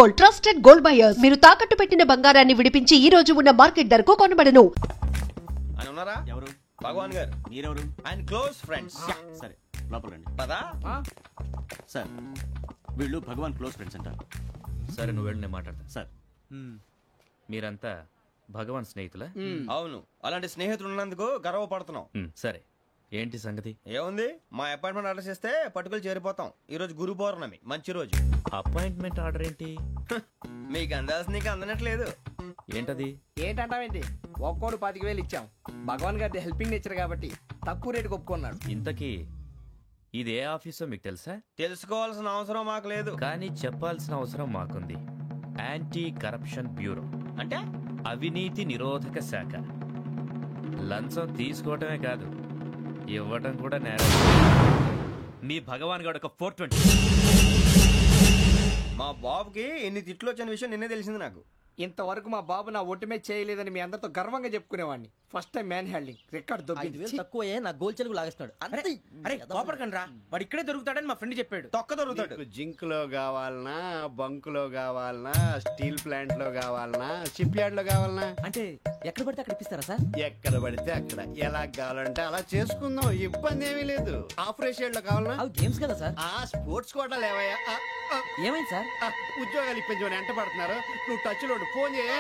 Gold, trusted gold buyers. మీరు తాకట్టు పెట్టిన బంగారాన్ని విడిపించి ఈ రోజు ఉన్న మార్కెట్ ధరకు కొనబడను. ఆయన ఉన్నారా? ఎవరు? భగవాన్ గారు. మీరెవరు? ఆయన క్లోజ్ ఫ్రెండ్స్. సరే లోపల రండి. పదా సార్ వీళ్ళు భగవాన్ క్లోజ్ ఫ్రెండ్స్ అంటారు. సరే నువ్వు వెళ్ళి నేను మాట్లాడతా. సార్ మీరంతా భగవాన్ స్నేహితులా? అవును, అలాంటి స్నేహితులు ఉన్నందుకు గర్వపడుతున్నాం. సరే ఏంటి సంగతి? ఏముంది, మా అపాయింట్మెంట్ ఆర్డర్ చేస్తే పట్టుకులు చేరిపోతాం. ఈ రోజు గురు పౌర్ణమి, మంచి రోజు. అపాయింట్మెంట్ ఆర్డర్ ఏంటి? మీకు అందాల్సిన నీకు అందనట్లేదు. ఏంటది? ఏంటంటావేంటి? ఒక్కోడు 25,000 ఇచ్చాం. భగవాన్ గారి హెల్పింగ్ నేచర్ కాబట్టి తక్కువ రేటుకి ఒప్పుకున్నాడు. ఇంతకీ ఇది ఏ ఆఫీసో మీకు తెలుసా? తెలుసుకోవాల్సిన అవసరం మాకు లేదు, కానీ చెప్పాల్సిన అవసరం మాకుంది. యాంటీ కరప్షన్ బ్యూరో అంటే అవినీతి నిరోధక శాఖ. లంచం తీసుకోవటమే కాదు, ఇవ్వటం కూడా నేరం. మీ భగవాన్ గారు ఒక 420. మా బాబుకి ఎన్ని తిట్లు వచ్చిన విషయం నిన్నే తెలిసింది నాకు. ఇంతవరకు మా బాబు నా ఒట్టుమే చేయలేదని మీ అందరితో గర్వంగా చెప్పుకునేవాడిని. First time man handing record దొరికింది. తక్కువే నా గోల్ చెలుగు లాగేస్తున్నాడు. అరే కోపడకండి రా, వాడు ఇక్కడే దొరుకుతాడని మా ఫ్రెండ్ చెప్పాడు. తొక్క దొరుకుతాడు. జింక్ లో కావాలనా, బంక్ లో కావాలనా, స్టీల్ ప్లాంట్ లో కావాలనా, షిప్ యార్డ్ లో కావాలనా, అంటే ఎక్కడ పడితే అక్కడ ఇప్పిస్తారా సార్? ఎక్కడ పడితే అక్కడ ఎలా కావాలంటే అలా చేసుకుందాం, ఇబ్బంది ఏమీ లేదు. ఆపరేషన్ లో కావాలనా, అవి గేమ్స్ కదా సార్. ఆ స్పోర్ట్స్ కోటా లేవయ్యా. ఏమైంది సార్? ఉద్యోగాలు ఇప్పించమని ఎంట పడుతున్నారు. నువ్వు టచ్ లో ఫోన్ చేయ.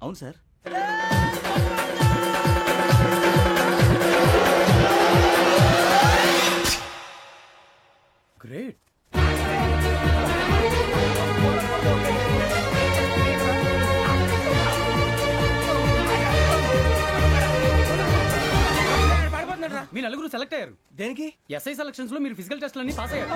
అవును సార్. గ్రేట్. మీ నలుగురు సెలెక్ట్ అయ్యారు. దేనికి? ఎస్ఐ సెలక్షన్స్ లో మీరు ఫిజికల్ టెస్ట్ అన్ని పాస్ అయ్యారు.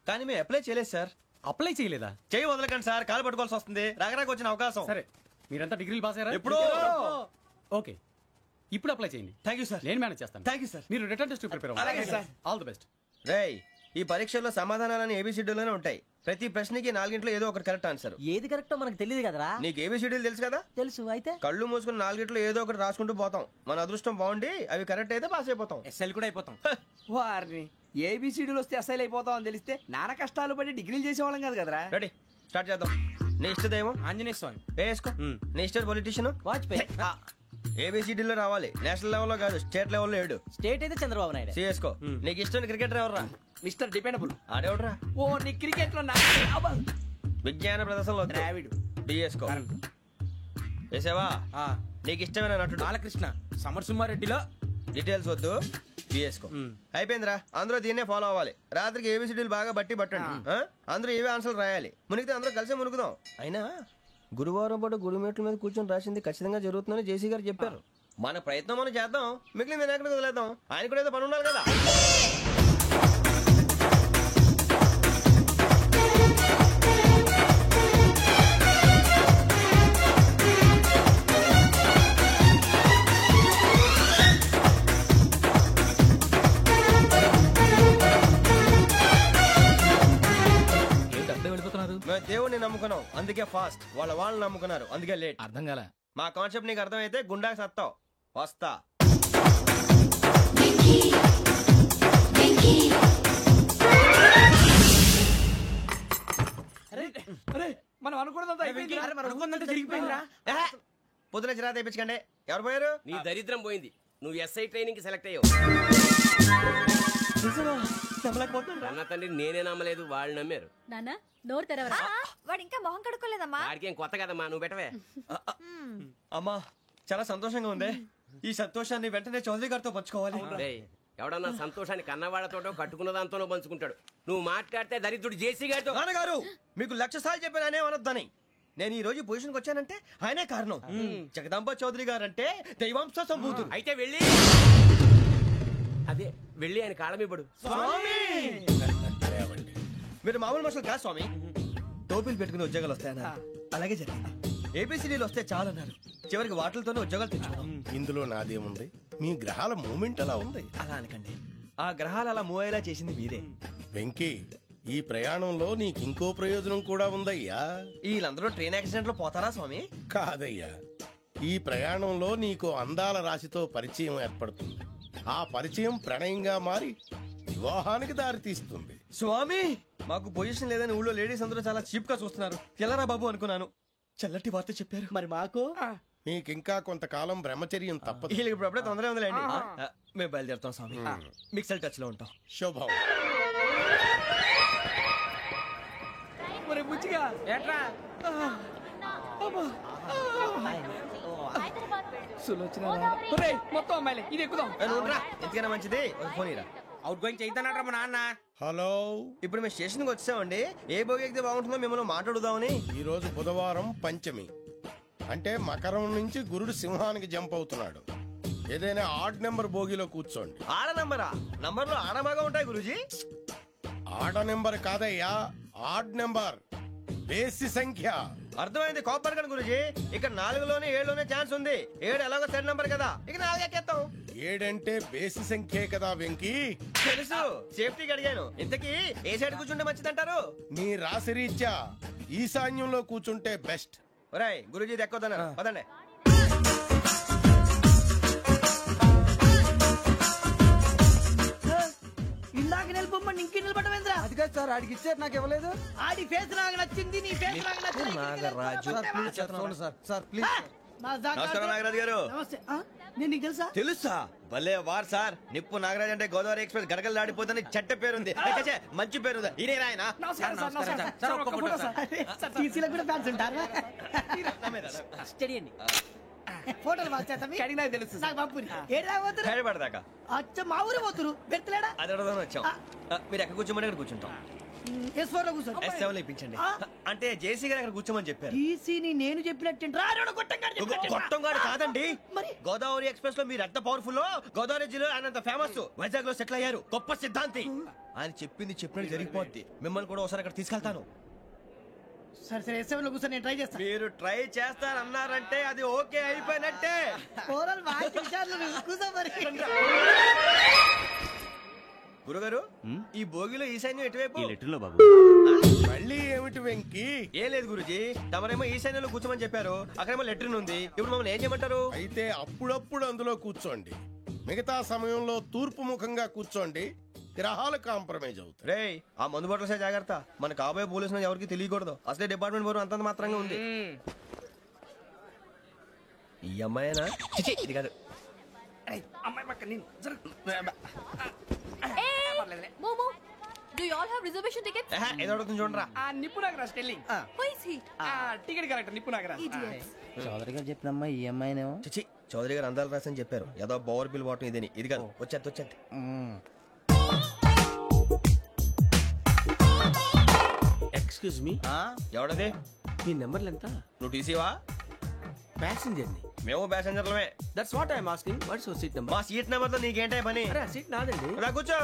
కానీ మేము అప్లై చేయలేదు సార్. అప్లై చేయలేదా? చేయి వదలకండి సార్, కాలు పట్టుకోవాల్సి వస్తుంది. రాగరాకు వచ్చిన అవకాశం. సరే, మీరంతా డిగ్రీలు పాస్ అయ్యారా? ఎప్పుడో. ఓకే, ఇప్పుడు అప్లై చేయండి. Thank you sir. నేను మేనేజ్ చేస్తాను. Thank you sir. మీరు రిటర్న్ టెస్ట్ ప్రిపేర్ అవ్వండి. అలాగే సార్. All the best. రేయ్, ఈ పరీక్షల్లో సమాధానాలని ఏబిసిడ్యూల్లోనే ఉంటాయి. ప్రతి ప్రశ్నకి 4 ఏదో ఒకటి కరెక్ట్ ఆన్సర్. ఏది కరెక్టో మనకు తెలియదు కదరా. నీకు ఏబిసిడ్యూల్ తెలుసు కదా? తెలుసు. అయితే కళ్ళు మూసుకుని 4 ఏదో ఒకటి రాసుకుంటూ పోతాం. మన అదృష్టం బాగుండి అవి కరెక్ట్ అయితే పాస్ అయిపోతాం. ఎస్ఎల్ కూడా అయిపోతాం. వారిని ఏబిసిడీలు వస్తే ఎస్ఐలు అయిపోతాం అని తెలిస్తే నాన్న కష్టాలు పడి డిగ్రీలు చేసేవాళ్ళం కాదు కదరా. రెడీ, స్టార్ట్ చేద్దాం. నీ ఇష్టదేమో ఆంజనేయ స్వామి. వేసుకో. నీ ఇష్ట పొలిటీషియన్ వాజ్పేయి. ఏబిసిడీలో రావాలి, నేషనల్ లెవెల్లో కాదు, స్టేట్ లెవెల్లో 7. స్టేట్ అయితే చంద్రబాబు నాయుడు. సిఎస్కో. నీకు ఇష్టం క్రికెటర్ ఎవర్రా? Mister dependable. ఆడేవడరా? ఓ నీ క్రికెట్ లో విజ్ఞాన ప్రదర్శనలో ద్రావిడు. డిఎస్కో. వేసావా? నీకు ఇష్టమైన నటుడు? బాలకృష్ణ. సమర్ సుమారెడ్డిలో డీటెయిల్స్ వద్దు, బిఎస్కో. అయిపోయిందిరా, అందరూ దీన్నే ఫాలో అవ్వాలి. రాత్రికి ఏబిసిడీలు బాగా బట్టి పట్టండి. అందరూ ఏవే ఆన్సర్లు రాయాలి. మునిగితే అందరూ కలిసి మునుగుదాం. అయినా గురువారం పాటు గురుమేట్ల మీద కూర్చొని రాసింది ఖచ్చితంగా జరుగుతుందని జేసీ గారు చెప్పారు. మన ప్రయత్నం మనం చేద్దాం, మిగిలింది వినాయకుడికి వదిలేద్దాం. ఆయన కూడా ఏదో పని ఉండాలి కదా. దేవుడిని నమ్ముకున్నాం అందుకే ఫాస్ట్, వాళ్ళు నమ్ముకున్నారు అందుకే లేట్. అర్థం కాల. మా కాన్సెప్ట్ నీకు అర్థమైతే గుండాకి సత్తావు. వస్తా. మనం అనుకున్నదంతా అయిపోయిందిరా. పొద్దున చిరా తెప్పించకండి. ఎవరు పోయారు? నీ దరిద్రం పోయింది. నువ్వు ఎస్ఐ ట్రైనింగ్ కి సెలెక్ట్ అయ్యావు. అన్న తండ్రి నేనే నమ్మలేదు, వాళ్ళు నమ్మారు. నాన్న నోరు తెరవరా. వాడు ఇంకా మొహం కడుక్కోలేదమ్మా. వాడికి ఏం కొత్త కదమ్మా, నువ్వు పెట్టవే. అమ్మా చాలా సంతోషంగా ఉంది. ఈ సంతోషాన్ని వెంటనే చౌదరి గారితో పంచుకోవాలి. డేయ్, ఎవడన్నా సంతోషాన్ని కన్నవాళ్లతోటో కట్టుకున్న దాంతోనో పంచుకుంటాడు. నువ్వు మాట్లాడితే దరిద్రుడు జేసీ గారితో. నాన్నగారు మీకు 1,00,000 సార్లు చెప్పాను అనే అనొద్దని. నేను ఈ రోజు పొజిషన్కి వచ్చానంటే ఆయనే కారణం. జగదాంబ చౌదరి గారు అంటే దైవాంశ సంభూతుడు. అయితే వెళ్ళి అదే వెళ్ళి ఆయన కాళ్ళమివ్వడు. మీరు మామూలు మనుషులు కాదు స్వామి. టోపీలు పెట్టుకుని ఉద్యోగాలు వస్తాయన్నారు, అలాగే జరిగింది. ఏపీసీడీలు వస్తే చాలన్నారు, చివరికి వాటిలతోనే ఉద్యోగాలు తెచ్చుకున్నాం. ఇందులో నాదేముంది, మీ గ్రహాల మూమెంట్ అలా ఉంది. అలా అనకండి, ఆ గ్రహాలు అలా మూవ్ అయ్యేలా చేసింది మీరే. వెంకీ, ఈ ప్రయాణంలో నీకు ఇంకో ప్రయోజనం కూడా ఉందయ్యా. వీళ్ళందరూ ట్రైన్ యాక్సిడెంట్ లో పోతారా స్వామి? కాదయ్యా, ఈ ప్రయాణంలో నీకు అందాల రాశితో పరిచయం ఏర్పడుతుంది. ఆ పరిచయం ప్రణయంగా మారి వివాహానికి దారితీస్తుంది. స్వామి మాకు పొజిషన్ లేదని ఊళ్ళో లేడీస్ అందరూ చాలా చీప్ గా చూస్తున్నారు. ఎలారా బాబు అనుకున్నాను, చల్లటి వార్త చెప్పారు. మరి మాకు నీకింకా కొంతకాలం బ్రహ్మచర్యం తప్పదు. వీళ్ళకి ఇప్పుడు అప్పుడే తొందరగా ఉందిలేండి. మేము బయలుదేరుతాం స్వామి, మిక్సెల్ టచ్ లో ఉంటాం. శుభం. బుచ్చిగా ఏట్రా మొత్తం అమ్మాయిలే, ఇది ఎక్కుదాం. ఎందుకైనా మంచిది ఫోన్ ఇరా. అవుట్ గోయింగ్ చేద్దానట్రా మా నాన్న. హలో, ఇప్పుడు మేము స్టేషన్కి వచ్చామండి. ఏ బోగి ఎక్కితే బాగుంటుందో మిమ్మల్ని మాట్లాడుదామని. ఈ రోజు బుధవారం పంచమి, అంటే మకరం నుంచి గురుడు సింహానికి జంప్ అవుతున్నాడు. ఏదైనా ఆడ్ నెంబర్ బోగిలో కూర్చోండి. ఆడ నంబరా? నంబర్లు ఆడబాగా ఉంటాయి గురూజీ. ఆడ నెంబర్ కాదయ్యా, ఆడ్ నెంబర్, బేసి సంఖ్య. అర్థమైంది, కాపర్ కానీ గురూజీ. ఇక్కడ 4లోనే 7లోనే ఛాన్స్ ఉంది. 7 ఎలాగో సెడ్ నంబర్ కదా, ఇక 4 ఎక్కేస్తాం. 7 అంటే బేసి సంఖ్యే కదా వెంకీ. తెలుసు, సేఫ్టీకి అడిగాను. ఇంతకీ ఏ సైడ్ కూర్చుంటే మంచిదంటారు? నీ రాశి రీత్యా ఈశాన్యంలో కూర్చుంటే బెస్ట్. ఒరాయ్ గురూజీ దెక్కొద్దన్నారు, పదండి. ఇందాక నిలబొమ్మని ఇంకే నిలబడమేంద్రా. అది కాదు సార్, ఆడికి ఇచ్చారు నాకు ఇవ్వలేదు. ఆడి ఫేస్ నాకు నచ్చింది, నీ ఫేస్ నాకు నచ్చింది. Sir please. నమస్కారం నాగరాజు గారు. నమస్తే. నేను నీకు తెలుసా? తెలుసా? భలే వార్ సార్. నిప్పు నాగరాజ్ అంటే గోదావరి ఎక్స్ప్రెస్ గడగలు దాడిపోతుంది చెట్ట పేరుంది. మంచి పేరు ఇదే ఆయన. టీసీలో కూడా ఫ్యాన్స్ ఉంటారా? స్టడీ అండి. ఫోటోలు తెలుసు నాకు పంపుని. పడదాకా అచ్చ మా ఊరు పోతురు పెడతలేడా? అది అడగదామని వచ్చాం. మీరు ఎక్కడ కూర్చోమని అక్కడ కూర్చుంటాం. S4 లో కూర్చో. S7 ఇప్పించండి. అంటే జేసీ గారు అక్కడ కూర్చోమని చెప్పారు. టీసీని నేను చెప్పినట్టు గొట్టంగాడు కాదండి. మరి గోదావరి ఎక్స్ప్రెస్ లో మీరు ఎంత పవర్ఫుల్, గోదావరి జిల్లా ఆయన ఫేమస్. వైజాగ్ లో సెటిల్ అయ్యారు, గొప్ప సిద్ధాంతి. ఆయన చెప్పింది చెప్పినట్టు జరిగిపోద్ది. మిమ్మల్ని కూడా ఒకసారి అక్కడ తీసుకెళ్తాను. సరే సరే, S7 లో కూర్చొని నేను ట్రై చేస్తాను. మీరు ట్రై చేస్తారన్నారంటే అది ఓకే అయిపోయినట్టే. గురుగారు, ఈ భోగిలో ఈశాన్యం ఎటువైపు? ఈ లెటర్లో బాబు. మళ్ళీ ఏమిటి వెంకీ? ఏం లేదు గురుజీ, తమరేమో ఈశాన్యంలో కూర్చోమని చెప్పారు, అక్కడేమో లెటర్ ఉంది. ఇప్పుడు మమ్మల్ని ఏం చేయమంటారు? అయితే అప్పుడప్పుడు అందులో కూర్చోండి, మిగతా సమయంలో తూర్పు ముఖంగా కూర్చోండి. గ్రహాలు కాంప్రమైజ్ అవుతాయి. రే, ఆ మందు బట్టలసే జాగ్రత్త. మన కాబోయే పోలీసులు ఎవరికి తెలియకూడదు. అసలే డిపార్ట్మెంట్ బోరు అంతంత మాత్రంగా ఉంది. ఈ అమ్మాయినా? చిచి, ఇది కాదు. అమ్మాయి పక్క నేను. Do you all have reservation tickets? ఏదో అడుగుతుంది చూడరా. నిప్పు Nagaraj telling. Who is he? Ticket correct, నిప్పు నాగరాజ్. చౌదరి గారు చెప్పినమ్మా ఈ అమ్మాయినేమో. చిచి, చౌదరి గారు అందాలు రాసని చెప్పారు. ఏదో బోర్ బిల్ వాటం ఇదని. ఇది కాదు, వచ్చేది. Excuse me, ఎవడది? మీ నెంబర్లు ఎంత? నువ్వు టీసీవా? ప్యాసింజర్ ని. మేము ప్యాసెంజర్లమే. That's what I'm asking. What's your seat number? మా సీట్ నెంబర్ తో నీకేంటే పని? అరే, ఆ సీట్ నాదండి. రా కూర్చో.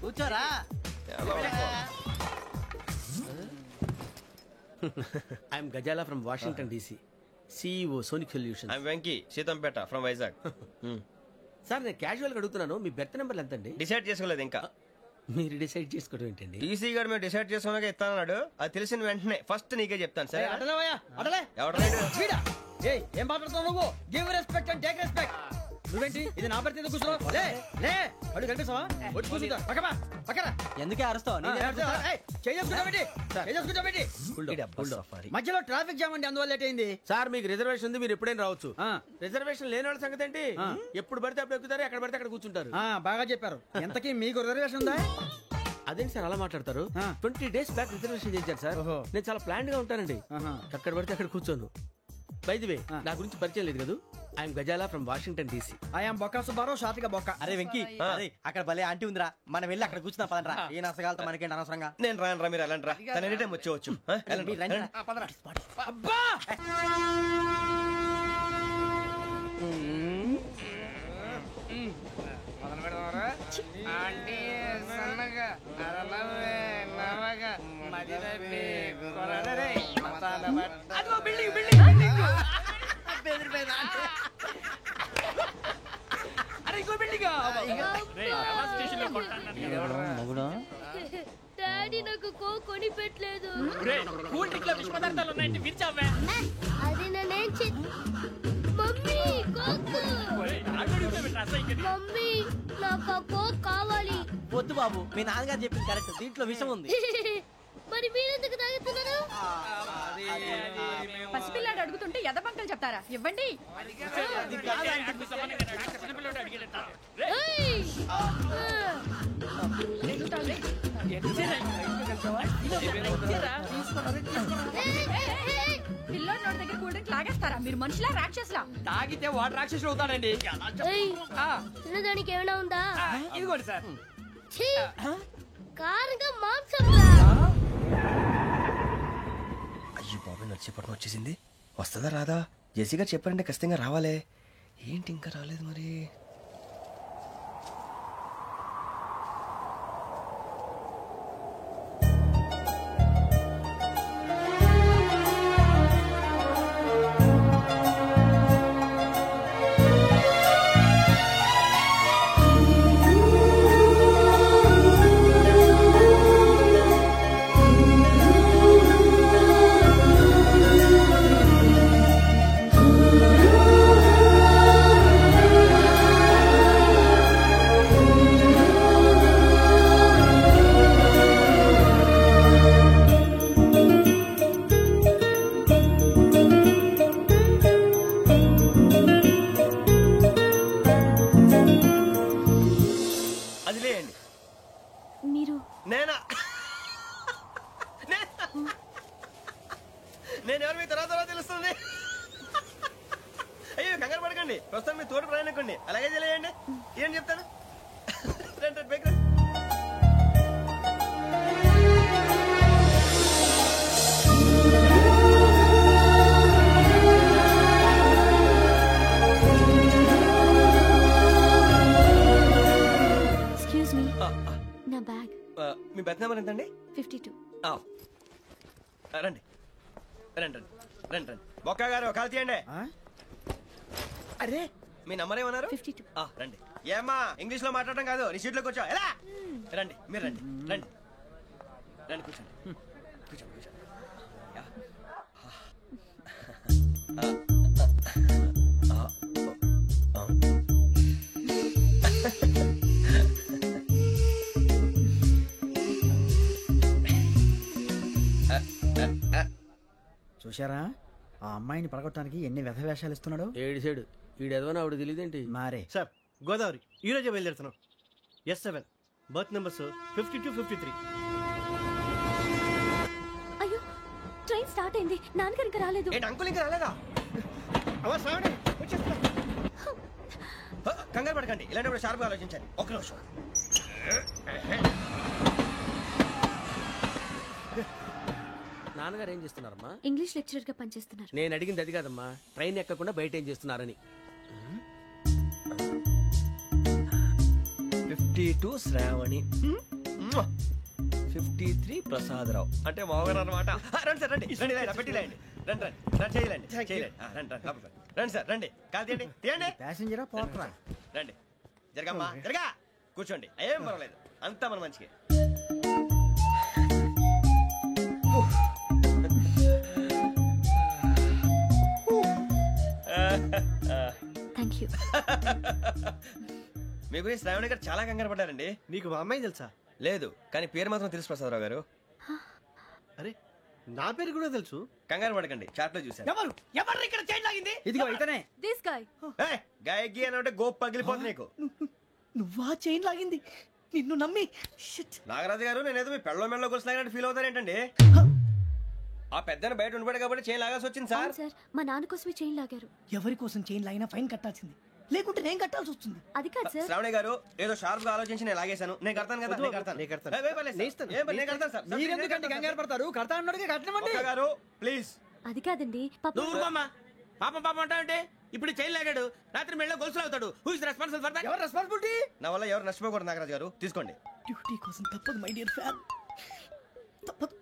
కూర్చోరా. I am Gazala from Washington DC, CEO Sonic Solutions. I am Venky, Seethampeta from Vizag. Sir, నేను క్యాజువల్ గా అడుగుతున్నాను, మీ బెర్త్ నెంబర్లు ఎంత అండి? డిసైడ్ చేసుకోలేదు ఇంకా. మీరు డిసైడ్ చేసుకోవడం ఏంటండి? టీసీ గారు మేము డిసైడ్ చేసుకున్నాక ఇస్తానన్నాడు. అది తెలిసిన వెంటనే ఫస్ట్ నీకే చెప్తాను. సరే అటలే ఎవరు వీడా? ఏయ్, ఏం మాట్లాడుతావు నువ్వు? Give respect and take respect. నువ్వేంటి ఇది నా పరిస్థితి ఎందుకు కూర్చున్నావు? లే లే, అడుగు కనిపిస్తావా? వచ్చి కూర్చుంటా. పక్కన ఎందుకే అరుస్తావు? మధ్యలో ట్రాఫిక్ జామ్ అండి, అందువల్ల లేట్ అయింది. సార్ మీకు రిజర్వేషన్ ఉంది, మీరు ఎప్పుడైనా రావచ్చు. రిజర్వేషన్ లేని వాళ్ళ సంగతి ఏంటి? ఎప్పుడు పడితే అప్పుడు ఎక్కుతారు, ఎక్కడ పడితే అక్కడ కూర్చుంటారు. బాగా చెప్పారు. ఎంతకీ మీకు రిజర్వేషన్ ఉందా? అదేంటి సార్ అలా మాట్లాడతారు? 20 days బ్యాక్ రిజర్వేషన్ చేశారు సార్. నేను చాలా ప్లాన్డ్ గా ఉంటానండి. అక్కడ పడితే అక్కడ కూర్చోను. బై ది వే, నా గురించి పరిచయం లేదు కదా. I am Gazala from Washington DC. I am Bokka Subbarao, షాతిక బొక్క. అరే వెంకీ, అక్కడ భలే ఆంటీ ఉందిరా, మనం వెళ్ళి అక్కడ కూర్చున్నా పదరా. ఏ నసగాలతో మనకేంటి అనవసరంగా. నేను రాను రా, మీరు వెళ్ళండి రా. తన ఎనీ టైం వచ్చేవచ్చు. అబ్బా డాడీ నాకు కోక్ కొని పెట్టలేదు. అది నేనేం మమ్మీ కోక్. మమ్మీ నాకు ఆ కోక్ కావాలి. వద్దు బాబు, మీ నాన్నగారు చెప్పింది కరెక్ట్, దీంట్లో విషయం ఉంది. మరి మీరెందుకు తాగుతున్నారు? పసిపిల్లాడు అడుగుతుంటే ఎదబంకలు చెప్తారా? ఇవ్వండి. పిల్లోడి నోటి దగ్గర కూల్ డ్రింక్ లాగేస్తారా? మీరు మనుషులా రాక్షసులా? తాగితే వాడు రాక్షసుడు అవుతాడండి. తినడానికి ఏమైనా ఉందా? ఇదిగోండి సార్. కారంగా మాంసం. అయ్యో బాబాయ్, నడిచేపట్నం వచ్చేసింది. వస్తుందా రాదా? జెసిగా చెప్పారంటే ఖచ్చితంగా రావాలే. ఏంటి ఇంకా రాలేదు మరి? నేను ఎవరు మీ తర్వాత తెలుస్తుంది. అయ్యో కంగారు పడకండి, ప్రస్తుతం మీ తోటి ప్రయాణకండి. అలాగే తెలియండి. ఏం చెప్తాను. ఎక్స్క్యూజ్ మీ, నా బ్యాగ్. మీ బెత్ నెంబర్ ఎంతండి? 52. రండి రండి రండి రండి. బొక్క గారు కాల్ తీయండి. అరే మీ నంబర్ ఏమన్నారు? 52. రండి. ఏమ్మా ఇంగ్లీష్ లో మాట్లాడటం కాదు, నీ సీట్లోకి వచ్చావు. ఎలా రండి, మీరు రండి రండి రండి, కూర్చోండి కూర్చోండి కూర్చోండి. చూశారా ఆ అమ్మాయిని పడగొట్టడానికి ఎన్ని వ్యధ వేషాలు ఇస్తున్నాడు. ఏడు సైడు ఈడెదవో ఆవిడ తెలియదేంటి. మారే సార్, గోదావరి ఈ రోజే బయలుదేరుతున్నాం. S7 berth numbers 52, 53. అయ్యో, ట్రైన్ స్టార్ట్ అయింది. నాన్నగారు ఇంకా రాలేదు. అంకుల్ ఇంకా రాలేదా? కంగారు పడకండి, ఇలాంటప్పుడు షార్ప్గా ఆలోచించండి. ఒక నిమిషం. నాన్నగారు ఏం చేస్తున్నారమ్మా? ఇంగ్లీష్ లెక్చరర్ గా పనిచేస్తున్నారు. నేను అడిగింది అది కాదమ్మా, ట్రైన్ ఎక్కకుండా బయట ఏం చేస్తున్నారని. 52 శ్రావణి, 53 ప్రసాదరావు అంటే మామగారు అనమాట. రండి సార్, రండి రండి, పెట్టి లేండి. రండి రండి రండి, చేయలేండి చేయలేండి. రండి రండి రండి సార్, రండి. కాదు తీయండి తీయండి. ప్యాసింజరా పోట్రా. రండి, జరగమ్మా జరగా. కూర్చోండి, ఏం పర్వాలేదు, అంతా మన మంచిగా. Thank you. మీ గురించి శ్రావణి గారు చాలా కంగారు పడ్డారండి. నీకు మా అమ్మాయి తెలుసా? లేదు, కానీ పేరు మాత్రం తెలుసు ప్రసాదరావు గారు. అరే నా పేరు కూడా తెలుసు. కంగారు పడకండి, చాట్ లో చూసాను. ఎవరు ఇక్కడ చైన్ లాగింది? ఇదిగో ఇతనే. This guy. గాయకి అని అంటే గోప్ పగిలిపోతుంది నీకు. నువ్వా చైన్ లాగింది? నిన్ను నమ్మి. నాగరాజు గారు, నేనేదో మీ పెళ్ళ మెళ్ళలో గురిసిలాగినట్టు ఫీల్ అవుతారేంటండి? ఆ పెద్దని బయట ఉండిపోయాడు కాబట్టి చైన్ లాగాల్సి వచ్చింది సార్. సార్ మా నాన్న కోసమే చైన్ లాగారు. ఎవరి కోసం చైన్ లాగినా ఫైన్ కట్టాల్సింది, లేకుంటే నేను కట్టాల్సి వస్తుంది. అది కాదు సార్. శ్రావణి గారు ఏదో షార్ప్ గా ఆలోచించి నేను లాగేశాను. నేను కడతాను కదా, నేను కడతాను. నేను కడతాను సార్. మీరెందుకంటే కంగారు పడతారు? కడతా అన్నాడుగా, కట్టమండి. గారు ప్లీజ్. అది కాదండి పాపం పాపం అంటావంటే ఇప్పుడు చైన్ లాగాడు, రాత్రి మెళ్ళ గొలుసులు అవుతాడు. Who is responsible for that? ఎవరు రెస్పాన్సిబిలిటీ? నా వల్ల ఎవరు నష్టపోకూడదు నాగరాజు గారు, తీసుకోండి. డ్యూటీ కోసం తప్పదు మై డియర్ ఫ్యాన్, తప్పదు.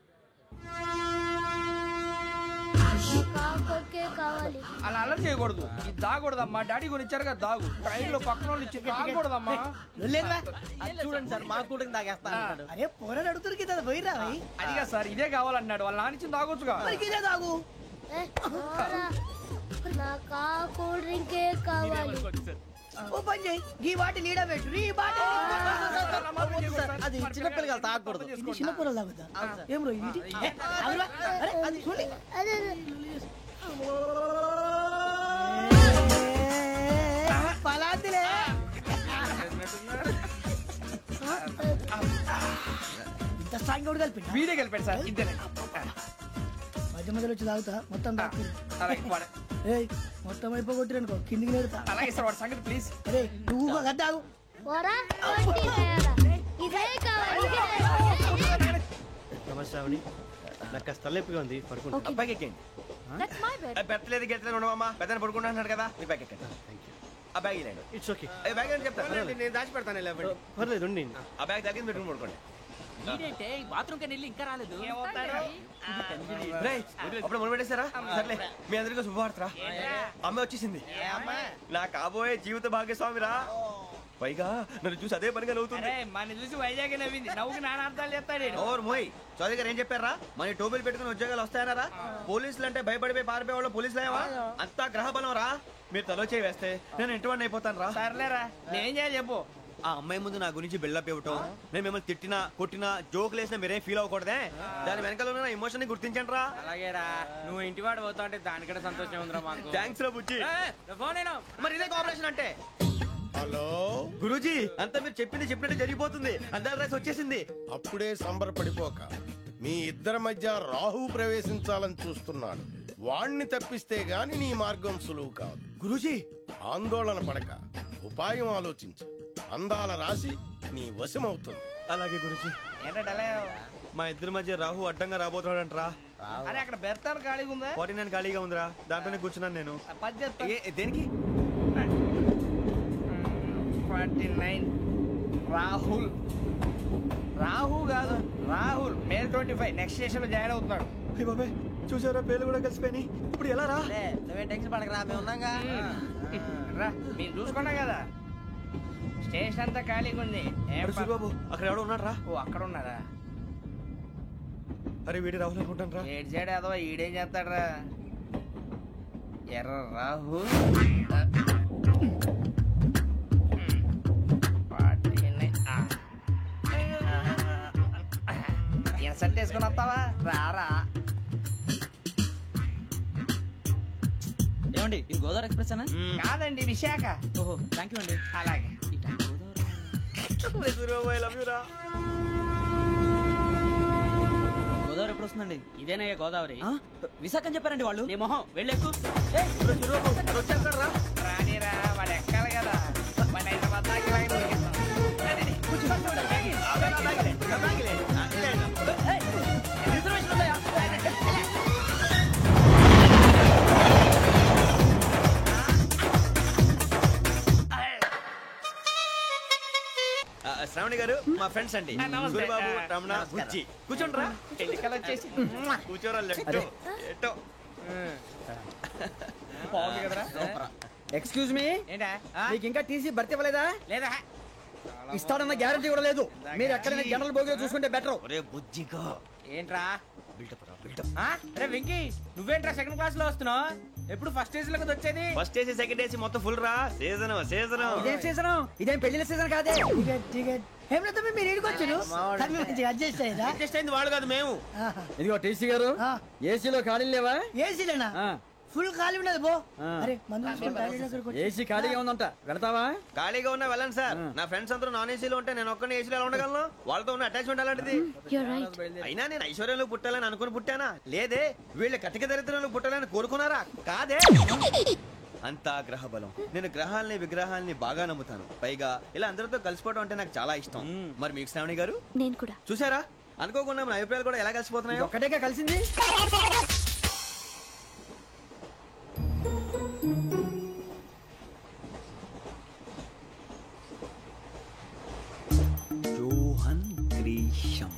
అలా అలర్ట్ చేయకూడదు. ఇది దాగకూడదమ్మా. డాడీ కొని ఇచ్చారు కదా దాగు. ట్రైన్ లో పక్కన వాళ్ళు ఇచ్చి దాగకూడదమ్మా. చూడండి సార్, మా కూడా తాగేస్తా. అరే పోరాడు అడుగుతారు కదా, పోయిరా. అదిగా సార్, ఇదే కావాలన్నాడు. వాళ్ళ నాన్న ఇచ్చింది తాగొచ్చుగా. ఇదే తాగు. ఓ పని చేయి, ఈ బాటి లీడ పెట్టు. ఈ బాటి అది చిన్నపిల్లలు తాగకూడదు. చిన్నపిల్లలు తాగుతా. ఏం రో ఇది? అరే అది చూడండి. పలాతిలే. ఇంత స్ట్రాంగ్ కూడా కలిపి వీడే కలిపాడు సార్. ఇద్దరే మధ్య మధ్యలో వచ్చి తాగుతా. మొత్తం మొత్తం అయిపోగొట్టిరనుకో కిందికి నేడుతా. అలాగే సార్, వాడు సంగతి ప్లీజ్. అరే నువ్వు గద్దాగు. నమస్తే శ్రావణి, నాకు కాస్త తలెప్పిగా ఉంది, పడుకుంటా. బ్యాగ్ ఎక్కండి. పెట్టలేదు గెట్టలేదు ఉండమమ్మా, పెద్దని పడుకుంటున్నాడు కదా, మీ బ్యాగ్ ఎక్కండి. ఆ బ్యాగ్ ఇలాండి. It's okay. బ్యాగ్ అని చెప్తాను, నేను దాచి పెడతాను. పర్లేదు, ఆ బ్యాగ్ తగ్గింది పెట్టుకుని పడుకోండి. బాత్రూమ్ కి వెళ్ళి ఇంకా రాలేదు. అప్పుడు మొదలు పెట్టేశారా? సర్లే, మీ అందరికీ శుభవార్తరా. అమ్మ వచ్చేసింది, నా కాబోయే జీవిత భాగ్యస్వామిరా. పైగా నన్ను చూసి అదే పనిగా నవ్వుతుంది. మన చూసి వైజాగ్ నవ్వింది. నవ్వుకి నాన్న అర్థాలు చెప్తాడు. ఓర్ మోయ్, చౌదరి గారు ఏం చెప్పారా? మన టోబీలు పెట్టుకుని ఉద్యోగాలు వస్తాయనరా? పోలీసులు అంటే భయపడిపోయి పారిపోయే వాళ్ళు పోలీసులేవా? అంతా గ్రహ బలం రా. మీరు తలో చేయి వేస్తే నేను ఇంటివాడిని అయిపోతాను రా. సర్లేరా, నేనేం చేయాలి చెప్పు. ఆ అమ్మాయి ముందు నా గురించి బిల్డప్ ఇవ్వటం, నేను మిమ్మల్ని తిట్టినా కొట్టినా జోకులు వేసినా మీరేం ఫీల్ అవ్వకూడదే. దాని వెనకాల ఉన్న ఎమోషన్ ని గుర్తించండి రా. అలాగేరా, నువ్వు ఇంటివాడు పోతా అంటే దానికంటే సంతోషం ఉందిరా మాకు. థ్యాంక్స్ రా బుజ్జి. ఫోన్ అయినా మరి ఇదే కోఆపరేషన్ అంటే. హలో గురూజీ, అంతా మీరు చెప్పింది చెప్పినట్టు జరిగిపోతుంది. అందాల రైస్ వచ్చేసింది. అప్పుడే సంబరపడిపోక, మీ ఇద్దరి మధ్య రాహు ప్రవేశించాలని చూస్తున్నాడు. వాణ్ణి తప్పిస్తే గాని నీ మార్గం సులువు కాదు. గురూజీ, ఆందోళన పడక, ఉపాయం ఆలోచించు. అందాల రాశి నీ వశమవుతుంది. అలాగే గురూజీ. ఏంటంటే మా ఇద్దరి మధ్య రాహు అడ్డంగా రాబోతున్నాడంటరా. అరే అక్కడ బెర్తాను ఖాళీగా ఉందా? 49 ఖాళీగా ఉందిరా, దాంట్లోనే కూర్చున్నాను నేను. దేనికి? 49 రాహుల్. రాహు కాదు, రాహుల్. మే 25 నెక్స్ట్ స్టేషన్ లో జాయిన్ అవుతున్నాడు. బాబాయ్ చూసారా, పేర్లు కూడా కలిసిపోయినాయి. ఇప్పుడు ఎలా రా? నువ్వేం టెన్షన్ పడకరా, మేము ఉన్నాగా. రా, మీరు చూసుకున్నా కదా. స్టేషన్ అంతా ఖాళీగా ఉంది. బాబు అక్కడ ఎవడో ఉన్నాడు రా. ఓ అక్కడ ఉన్నారా? అరే వీడి రాహుల్ అనుకుంటాను రా. ఏడు చేయడం అదో ఈడేం చేస్తాడరా? ఎర్ర రాహు ఇన్సర్ట్ వేసుకుని వస్తావా? రారా. ఏమండి, ఇది గోదావరి ఎక్స్ప్రెస్ అనా? కాదండి, విశాఖ. ఓహో, థ్యాంక్ యూ అండి. అలాగే. గోదావరి ఎప్పుడు వస్తుందండి? ఇదేనయ్య గోదావరి. విశాఖ అని చెప్పారండి వాళ్ళు. నీ మొహం వెళ్ళేకు. రానిరా, వాడు ఎక్కాలి కదా. వాడు హైదరాబాద్ దాకా ఇలాగే దొరికిస్తాం. శ్రావణి గారు మా ఫ్రెండ్స్ అండి. గురుబాబు, రమణ, బుజ్జి. కూర్చోండి రా. వచ్చేసి కూర్చోరా. బాగుంది కదరా. ఎక్స్క్యూజ్ మీ, ఏంటా నీకు ఇంకా టీసీ భర్తీ ఇవ్వలేదా? లేదా ఇస్తాడన్న గ్యారంటీ కూడా లేదు. మీరు ఎక్కడైనా జనరల్ బోగిలో చూసుకుంటే బెటర్. ఒరే బుజ్జిగా ఏంట్రా బిల్డప్ రా బిల్డప్. అరే వెంకీ నువ్వేంట్రా సెకండ్ క్లాస్ లో వస్తున్నావు? ఎప్పుడు ఫస్ట్ ఏసీ లో వచ్చేది? ఫస్ట్ ఏసీ సెకండ్ ఏసీ మొత్తం ఫుల్ రా. సీజన్ ఇదేం సీజన్? ఇదేం పెళ్లిన సీజన్ కాదే. మీరు ఇడికొచ్చారు అడ్జస్ట్ అయ్యిందా? అడ్జస్ట్ అయింది వాళ్ళు కాదు మేము. ఇదిగో టీసీ గారు, ఏసీలో ఖాళీ లేవా? ఏసీలేనా? ఫుల్ ఖాళీ ఉన్నది బో. అరే ఏసీ ఖాళీగా ఉందంట, వెళతావా? ఖాళీగా ఉన్నా వెళ్ళండి సార్. నా ఫ్రెండ్స్ అందరూ నాన్ ఏసీలో ఉంటే నేను ఒక్కనే ఏసీలో ఎలా ఉండగలను? వాళ్ళతో ఉన్న అటాచ్మెంట్ అలాంటిది. అయినా నేను ఐశ్వర్యంలో పుట్టాలని అనుకుని పుట్టానా? లేదే. వీళ్ళ కటిక దరిద్రంలో పుట్టాలని కోరుకున్నారా? కాదే. అంతా గ్రహ బలం. నేను గ్రహాలని విగ్రహాలని బాగా నమ్ముతాను. పైగా ఇలా అందరితో కలిసిపోవడం అంటే నాకు చాలా ఇష్టం. మరి మీకు శ్రావణి గారు? నేను కూడా. చూసారా, అనుకోకుండా మన అభిప్రాయాలు కూడా ఎలా కలిసిపోతున్నాయి. ఒక్కటేగా కలిసింది. జోహన్ గ్రీషం.